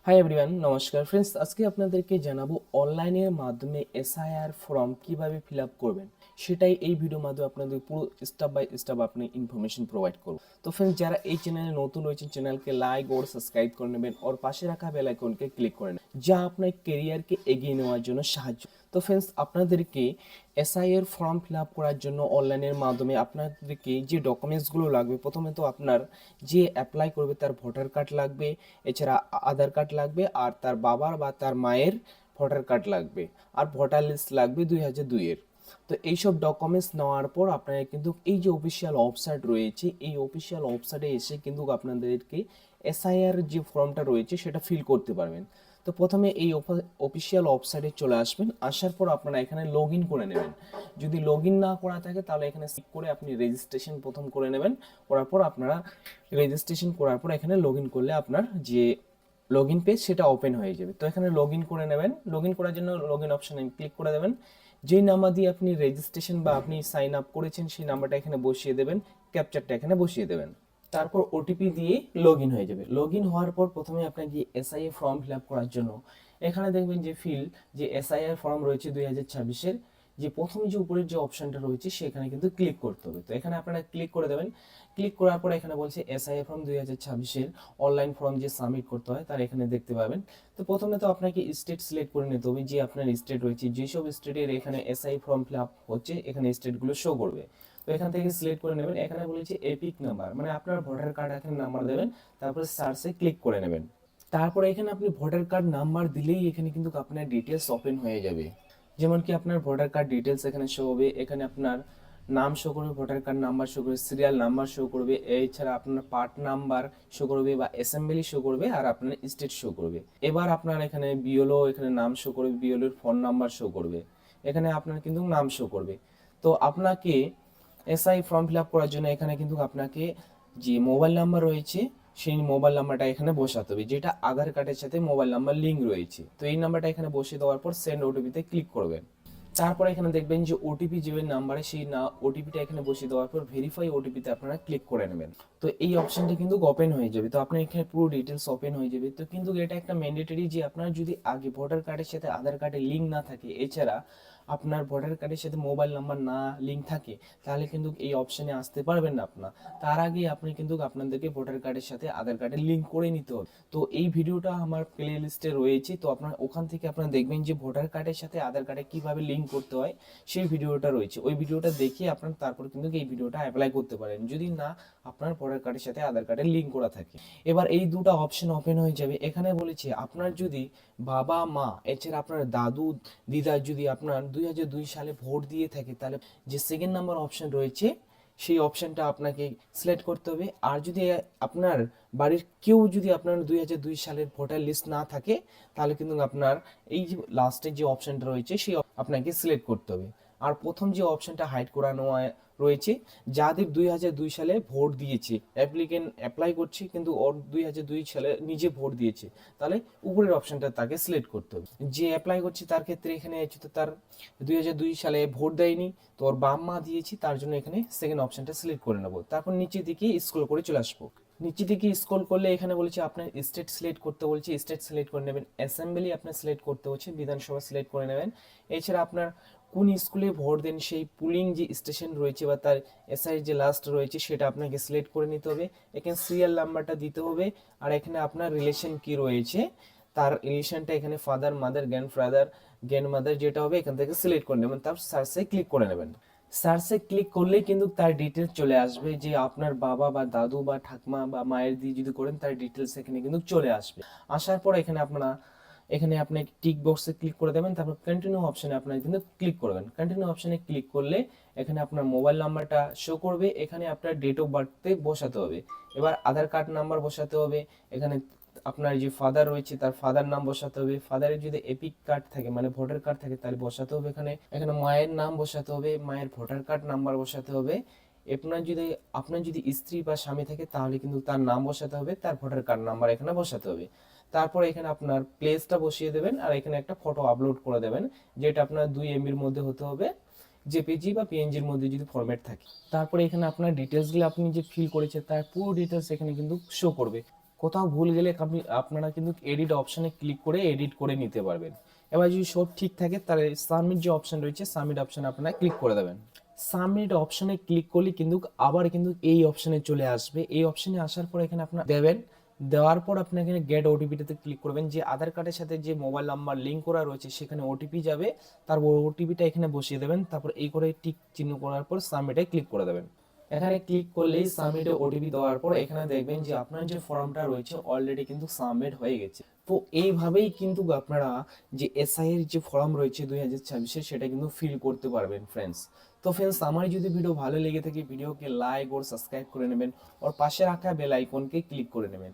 Hi everyone, নমস্কার friends. আজকে আপনাদেরকে জানাবো অনলাইনের মাধ্যমে এসআইআর ফর্ম কিভাবে ফিল আপ করবেন, সেটাই এই ভিডিওর মাধ্যমে আপনাদের পুরো স্টেপ বাই স্টেপ আপনি ইনফরমেশন প্রোভাইড করব। তো ফ্রেন্ডস, যারা এই চ্যানেলে নতুন রয়েছেন চ্যানেলকে লাইক ও সাবস্ক্রাইব করে নেবেন, ওর পাশে রাখা বেল আইকনকে ক্লিক করে নেবেন, যা আপনার কেরিয়ারকে এগিয়ে নেওয়ার জন্য সাহায্য। তো ফ্রেন্ডস, আপনাদেরকে এসআইআর ফর্ম ফিল আপ করার জন্য অনলাইনের মাধ্যমে আপনাদেরকে যে ডকুমেন্টসগুলো লাগবে, প্রথমে তো আপনার যে অ্যাপ্লাই করবে তার ভোটার কার্ড লাগবে, এছাড়া আধার কার্ড লাগবে, আর তার বাবার বা তার মায়ের ভোটার কার্ড লাগবে, আর ভোটার লিস্ট লাগবে 2002-এর। তো এইসব ডকুমেন্টস নেওয়ার পর আপনারা কিন্তু এই যে অফিসিয়াল ওয়েবসাইট রয়েছে, এই অফিসিয়াল ওয়েবসাইটে এসে কিন্তু আপনাদেরকে এসআইআর যে ফর্মটা রয়েছে সেটা ফিল করতে পারবেন। তো প্রথমে এই অফিসিয়াল ওয়েবসাইটে চলে আসবেন, আসার পর আপনারা এখানে লগ ইন করে নেবেন। যদি লগ ইন না করা থাকে তাহলে এখানে ক্লিক করে আপনি রেজিস্ট্রেশন প্রথম করে নেবেন। করার পর আপনারা রেজিস্ট্রেশন করার পর এখানে লগ ইন করলে আপনার যে লগ ইন পেজ সেটা ওপেন হয়ে যাবে। তো এখানে লগ ইন করে নেবেন। লগ ইন করার জন্য লগ ইন অপশানে ক্লিক করে দেবেন। যেই নাম্বার দিয়ে আপনি রেজিস্ট্রেশন বা আপনি সাইন আপ করেছেন সেই নাম্বারটা এখানে বসিয়ে দেবেন, ক্যাপচারটা এখানে বসিয়ে দেবেন। তারপর ওটিপি দিয়ে লগ ইন হয়ে যাবে। লগ ইন হওয়ার পর প্রথমে আপনাকে এসআইএ ফর্ম ফিল আপ করার জন্য এখানে দেখবেন যে যে এসআইআর ফর্ম রয়েছে 2026-এর, যে প্রথম যে উপরের যে অপশনটা রয়েছে সেখানে কিন্তু ক্লিক করতে হবে। তো এখানে আপনারা ক্লিক করে দেবেন। ক্লিক করার পর এখানে বলছে এসআইআর ফর্ম 2026-এর অনলাইন ফর্ম যে সাবমিট করতে হয় তার এখানে দেখতে পাবেন। তো প্রথমে তো আপনাকে স্টেট সিলেক্ট করে নিতে হবে, যে আপনার স্টেট রয়েছে, যেসব স্টেটের এখানে এসআই ফর্ম ফিল আপ হচ্ছে এখানে স্টেটগুলো শো করবে। তো এখান থেকে সিলেক্ট করে নেবেন। এখানে বলেছে এপিক নাম্বার, মানে আপনার ভোটার কার্ড এখানে নাম্বার দেবেন, তারপরে সার্চে ক্লিক করে নেবেন। তারপরে এখানে আপনি ভোটার কার্ড নাম্বার দিলেই এখানে কিন্তু আপনার ডিটেলস ওপেন হয়ে যাবে। যেমন কি আপনার ভোটার কার্ড ডিটেলস এখানে শো হবে, এখানে আপনার নাম শো করবে, ভোটার কার্ড নাম্বার শো করবে, সিরিয়াল নাম্বার শো করবে, এছাড়া আপনার পার্ট নাম্বার শো করবে বা অ্যাসেম্বলি শো করবে, আর আপনার স্টেট শো করবে। এবার আপনার এখানে বিএলও এখানে নাম শো করবে, বিএলওর ফোন নাম্বার শো করবে, এখানে আপনার কিন্তু নাম শো করবে। তো আপনাকে এসআই ফর্ম ফিল আপ করার জন্য এখানে কিন্তু আপনাকে যে মোবাইল নাম্বার রয়েছে সেই মোবাইল নাম্বারটা এখানে বসাতে হবে, যেটা আধার কার্ডের সাথে মোবাইল নাম্বার লিঙ্ক রয়েছে। তো এই নাম্বারটা এখানে বসিয়ে দেওয়ার পর সেন্ড ওটিপিতে ক্লিক করবেন। তারপর এখানে দেখবেন যে ওটিপি যে নাম্বারে সেই ওটিপিটা এখানে বসিয়ে দেওয়ার পর ভেরিফাই ওটিপিতে আপনারা ক্লিক করে নেবেন। তো এই অপশনটা কিন্তু ওপেন হয়ে যাবে। তো আপনার এখানে পুরো ডিটেলস ওপেন হয়ে যাবে। তো কিন্তু এটা একটা ম্যান্ডেটরি যে আপনার যদি আগে ভোটার কার্ডের সাথে আধার কার্ডের লিঙ্ক না থাকে, এছাড়া আপনার ভোটার কার্ডের সাথে মোবাইল নাম্বার না লিঙ্ক থাকে, তাহলে কিন্তু এই অপশনে আসতে পারবেন না আপনার। তার আগে আপনি কিন্তু আপনাদেরকে ভোটার কার্ডের সাথে আধার কার্ডের লিঙ্ক করে নিতে হবে। তো এই ভিডিওটা আমার প্লে লিস্টে রয়েছে, তো আপনার ওখান থেকে আপনারা দেখবেন যে ভোটার কার্ডের সাথে আধার কার্ডে কিভাবে লিঙ্ক করতে হয় সেই ভিডিওটা রয়েছে। ওই ভিডিওটা দেখে আপনার তারপর কিন্তু এই ভিডিওটা অ্যাপ্লাই করতে পারেন, যদি না আপনার ভোটার কার্ডের সাথে আধার কার্ডের লিঙ্ক করা থাকে। এবার এই দুটো অপশন ওপেন হয়ে যাবে। এখানে বলেছে আপনার যদি বাবা মা এছাড়া আপনার দাদু দিদা যদি আপনার 2002 সালে ভোট দিয়ে থাকে, তাহলে যে সেকেন্ড নাম্বার অপশন রয়েছে সেই অপশনটা আপনাকে সিলেক্ট করতে হবে। আর যদি আপনার বাড়ির কেউ যদি আপনার 2002 সালের ভোটার লিস্ট না থাকে, তাহলে কিন্তু আপনার এই যে লাস্টের যে অপশনটা রয়েছে সেই আপনাকে সিলেক্ট করতে হবে। আর প্রথম যে অপশনটা হাইড করানো রয়েছে, যাদের 2002 সালে ভোট দিয়েছে, অ্যাপ্লিকেন্ট অ্যাপ্লাই করছে কিন্তু ওর 2002 সালে নিজে ভোট দিয়েছে, তাহলে উপরের অপশনটা তাকে সিলেক্ট করতে হবে। যে অ্যাপ্লাই করছে তার ক্ষেত্রে এখানে তো তার 2002 সালে ভোট দেয়নি, তো ওর বাপ মা দিয়েছি, তার জন্য এখানে সেকেন্ড অপশনটা সিলেক্ট করে নেবো। তারপর নিচের দিকে স্ক্রল করে চলে আসবো। নিচে দিকে স্ক্রল করলে এখানে বলেছে আপনার স্টেট সিলেক্ট করতে বলছে, স্টেট সিলেক্ট করে নেবেন। অ্যাসেম্বলি আপনার সিলেক্ট করতে হচ্ছে, বিধানসভা সিলেক্ট করে নেবেন। এছাড়া আপনার কোন স্কুলে ভোট দেন সেই পুলিং যে স্টেশন রয়েছে বা তার এসআই যে লাস্ট রয়েছে সেটা আপনাকে সিলেক্ট করে নিতে হবে। এখানে সিরিয়াল নাম্বারটা দিতে হবে। আর এখানে আপনার রিলেশন কি রয়েছে তার রিলেশনটা এখানে ফাদার মাদার গ্র্যান্ড মাদার যেটা হবে এখান থেকে সিলেক্ট করে নেবেন। তারপর সার্চে ক্লিক করে নেবেন। সার্চে ক্লিক করলেই কিন্তু তার ডিটেলস চলে আসবে, যে আপনার বাবা বা দাদু বা ঠাকমা বা মায়ের দিয়ে যদি করেন তার ডিটেলস এখানে কিন্তু চলে আসবে। আসার পর এখানে আপনি টিক বক্সে ক্লিক করে দেবেন, তারপর কন্টিনিউ অপশনে আপনার কিন্তু ক্লিক করবেন। কন্টিনিউ অপশনে ক্লিক করলে এখানে আপনার মোবাইল নাম্বারটা শো করবে, এখানে আপনার ডেট অফ বার্থে বসাতে হবে। এবার আধার কার্ড নাম্বার বসাতে হবে, এখানে আপনার যে ফাদার রয়েছে তার ফাদার নাম বসাতে হবে। ফাদারের যদি এপিক কার্ড থাকে মানে ভোটার কার্ড থাকে তাহলে বসাতে হবে। এখানে এখানে মায়ের নাম বসাতে হবে, মায়ের ভোটার কার্ড নাম্বার বসাতে হবে। আপনার যদি স্ত্রী বা স্বামী থাকে তাহলে কিন্তু তার নাম বসাতে হবে, তার ভোটার কার্ড নাম্বার এখানে বসাতে হবে। তারপর এখানে আপনার প্লেসটা বসিয়ে দেবেন, আর এখানে একটা ফটো আপলোড করে দেবেন, যেটা আপনার 2 MBর মধ্যে হতে হবে, জেপিজি বা পিএনজির মধ্যে যদি ফরম্যাট থাকে। তারপরে এখানে আপনার ডিটেলসগুলো আপনি যে ফিল করেছে তার পুরো ডিটেলস এখানে কিন্তু শো করবে। কোথাও ভুল গেলে আপনারা কিন্তু এডিট অপশানে ক্লিক করে এডিট করে নিতে পারবেন। এবার যদি সব ঠিক থাকে তাহলে সাবমিট যে অপশান রয়েছে সাবমিট অপশানে আপনারা ক্লিক করে দেবেন। সাবমিট অপশানে ক্লিক করলে কিন্তু আবার কিন্তু এই অপশানে চলে আসবে। এই অপশানে আসার পর এখানে আপনারা দেবেন, দেওয়ার পর আপনি এখানে গেট ওটিপিটাতে ক্লিক করবেন। যে আধার কার্ডের সাথে যে মোবাইল নাম্বার লিঙ্ক করা রয়েছে সেখানে ওটিপি যাবে, তারপর ওটিপিটা এখানে বসিয়ে দেবেন, তারপর এই করে টিক চিহ্ন করার পর সাবমিটে ক্লিক করে দেবেন। এখানে ক্লিক করলেই সাবমিটে ওটিপি দেওয়ার পর এখানে দেখবেন যে আপনার যে ফর্মটা রয়েছে অলরেডি কিন্তু সাবমিট হয়ে গেছে। তো এইভাবেই কিন্তু আপনারা যে এসআই এর যে ফর্ম রয়েছে 2026 সেটা কিন্তু ফিল করতে পারবেন ফ্রেন্ডস। তো ফ্রেন্ডস আমার যদি ভিডিও ভালো লেগে থাকে ভিডিওকে লাইক और সাবস্ক্রাইব করে নেবেন और পাশে রাখা বেল আইকনকে ক্লিক করে নেবেন।